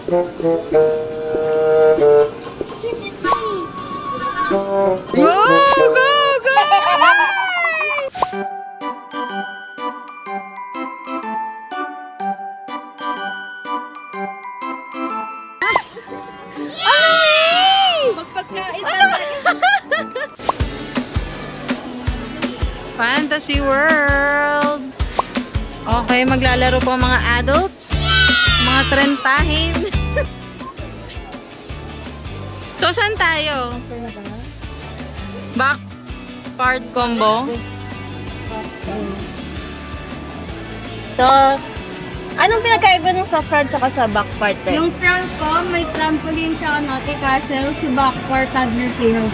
Go, go, go! Magpagkain Fantasy World. Okay, maglalaro po ang mga adults. Mga trentahin. So, saan tayo? Back part combo. So, anong pinagkaiba nung sa front tsaka sa back part eh? Yung front ko, may trampoline tsaka naughty castle. Sa back for toddler playhouse.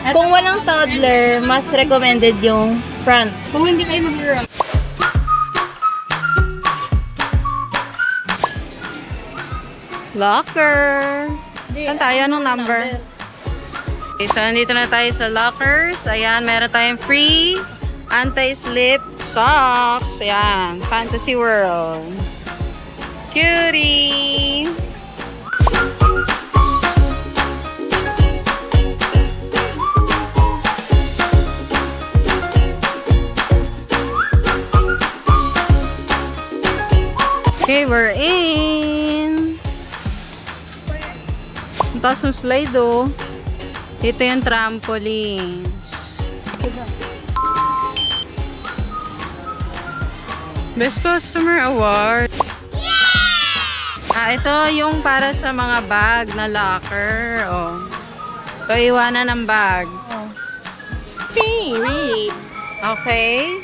Kung walang toddler, mas recommended yung front. Kung hindi kayo mag-rock. Locker. Saan tayo? Anong number? Okay, so nandito na tayo sa lockers. Ayan, meron tayong free anti-slip socks. Ayan, Fantasy World. Cutie! Okay, we're in. Ang taas ng slide, oh. Ito yung trampolines. Best Customer Award. Ito yung para sa mga bag na locker. Oh. Ito, iwanan ng bag. Okay.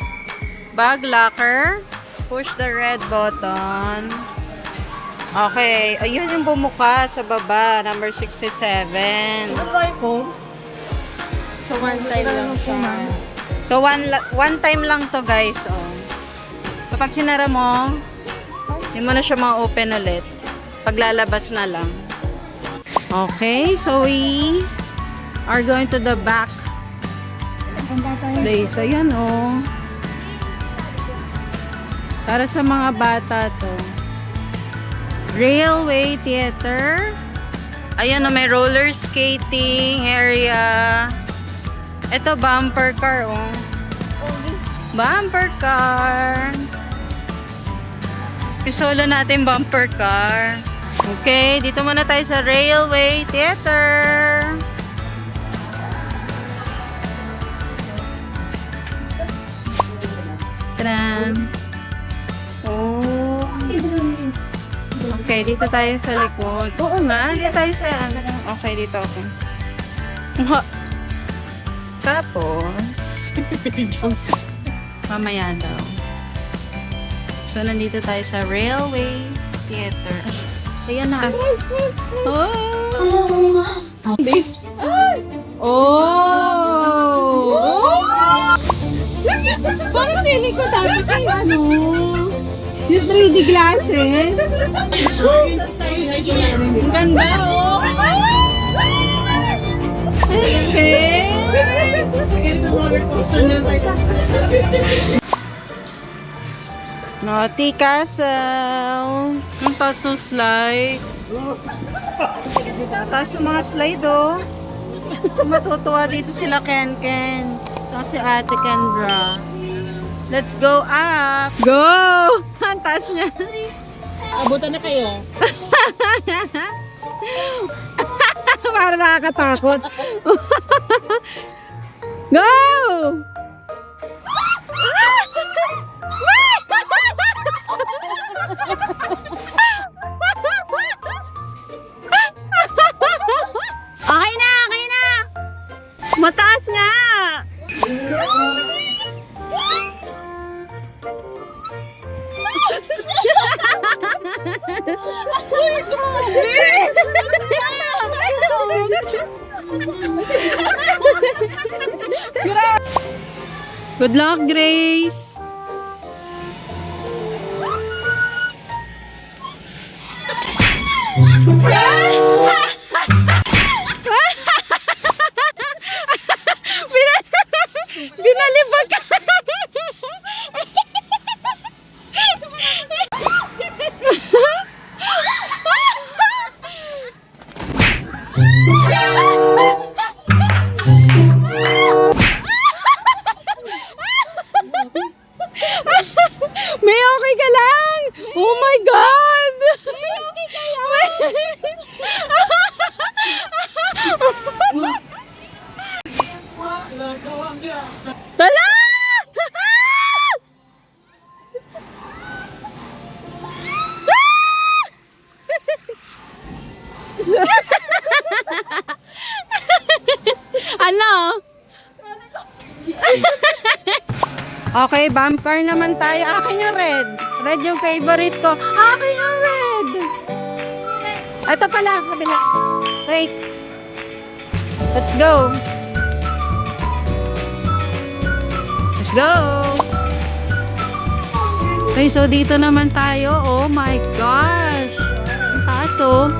Bag locker. Push the red button. Okay. Ayun yung bumuka sa baba. Number 67. So, one time lang siya. So, one time lang to, guys. Oh. Kapag sinara mo, hindi mo na siya ma-open ulit. Paglalabas na lang. Okay. So, we are going to the back place. Ayan, oh. Para sa mga bata to. Railway Theater. Ayan na, may roller skating area. Ito, bumper car, oh. Bumper car. Isolo natin bumper car. Okay, dito muna tayo sa Railway Theater. Tram. Oh. Okay, dito tayo sa likod. Oo nga, dito tayo sa okay, dito ako. Tapos, mamaya daw. So, nandito tayo sa Railway Theater. Ayan na. Oh! This. Oh! Parang feeling ko dapat yung ano, yung 3D glasses. Ang ganda, oh! Okay! Naughty Castle. Ang taas ng slide. Taas ng mga slide, oh. Matutuwa dito sila Ken Ken. Ito si Ate Kendra. Let's go up! Go! Ang taas niya. Abutan na kayo. Para nakakatakot. Go! Okay na, okay na. Mataas nga. Good luck, Grace. Okay, bump car naman tayo. Akin yung red. Red yung favorite ko. Akin yung red. Ito pala, kabila. Wait. Let's go. Let's go. Okay, so dito naman tayo. Oh my gosh. Ang taas, oh.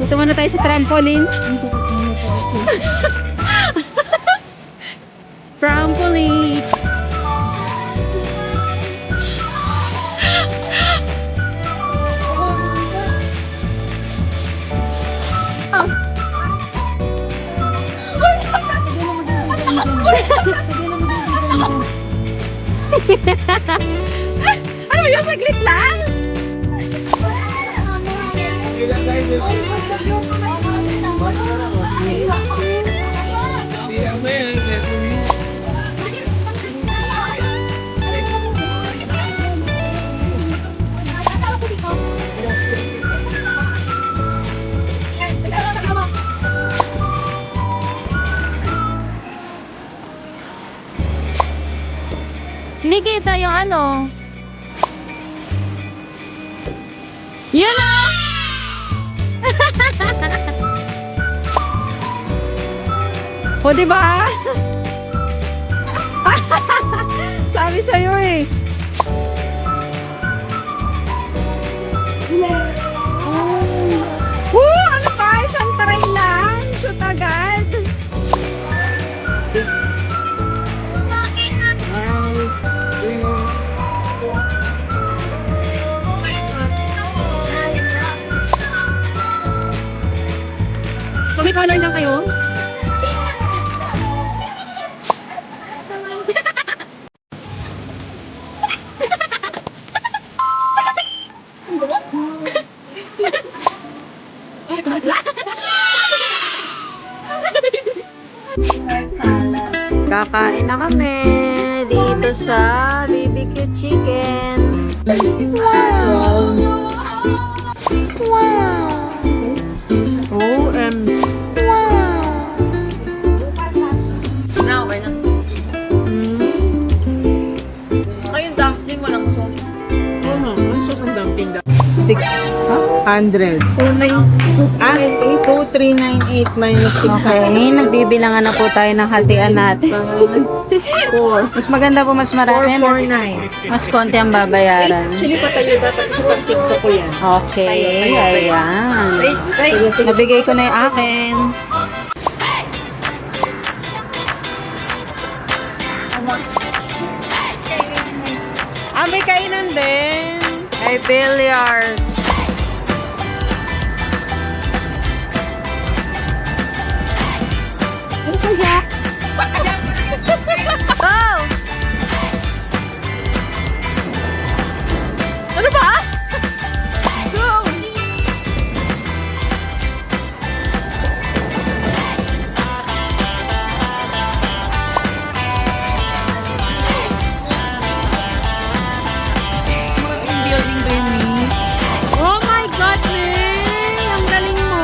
Dito muna tayo sa trampoline. Trampoline. Ano yun? Saglit lang? Hindi kita yung ano. Yun na! O, diba? Sabi sa'yo eh. Ano ba? Isang try lang. Shoot agad. So, may color lang kayo? Kakain na kami dito sa BBQ Chicken. OM. Na, okay na. Saka yung dumpling, walang sauce. Ang sauce ang dumpling daw. 600. 2.9. 2398 minus 600. Okay, nagbibilangan na po tayo ng hatian natin. 4. Mas maganda po, mas marami. Mas konti ang babayaran. Actually, patayo dapat sa TikTok ko yan. Okay, ayan. Nabigay ko na yung akin. May kainan din. May billiard. Go! Ano ba? Go! Building by me. Oh my God, May! Ang galing mo.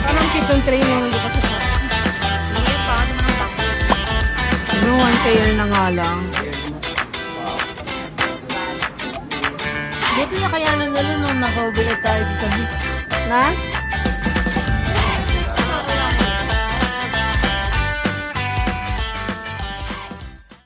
Parang pitong train yung hindi ka sa park. No, once a year na nga lang. Buti na kaya nila nung nakaubilag tayo dito sa beach. Na?